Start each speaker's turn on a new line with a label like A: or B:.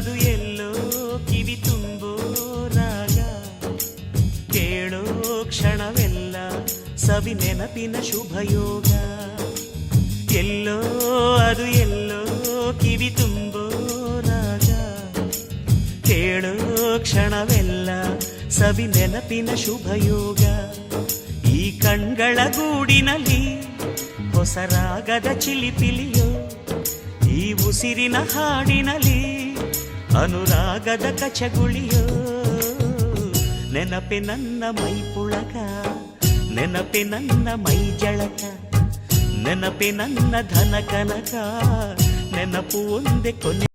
A: ಅದು ಎಲ್ಲೋ ಕಿವಿ ತುಂಬೋ ರಾಗ, ಕೇಳೋ ಕ್ಷಣವೆಲ್ಲ ಸವಿ ನೆನಪಿನ ಶುಭಯೋಗ. ಎಲ್ಲೋ ಅದು ಎಲ್ಲೋ ಕಿವಿ ತುಂಬೋ ರಾಗ, ಕೇಳೋ ಕ್ಷಣವೆಲ್ಲ ಸವಿ ನೆನಪಿನ ಶುಭಯೋಗ. ಈ ಕಣ್ಗಳ ಗೂಡಿನಲ್ಲಿ ಹೊಸ ರಾಗದ ಚಿಲಿಪಿಲಿಯೋ, ಈ ಉಸಿರಿನ ಹಾಡಿನಲ್ಲಿ ಅನುರಾಗದ ಕಚಗುಳಿಯೋ. ನೆನಪೆ ನನ್ನ ಮೈ ಪುಳಕ, ನೆನಪೆ ನನ್ನ ಮೈ ಜಳಕ, ನೆನಪೆ ನನ್ನ ಧನ ಕನಕ, ನೆನಪು ಒಂದೇ ಕೊನೆ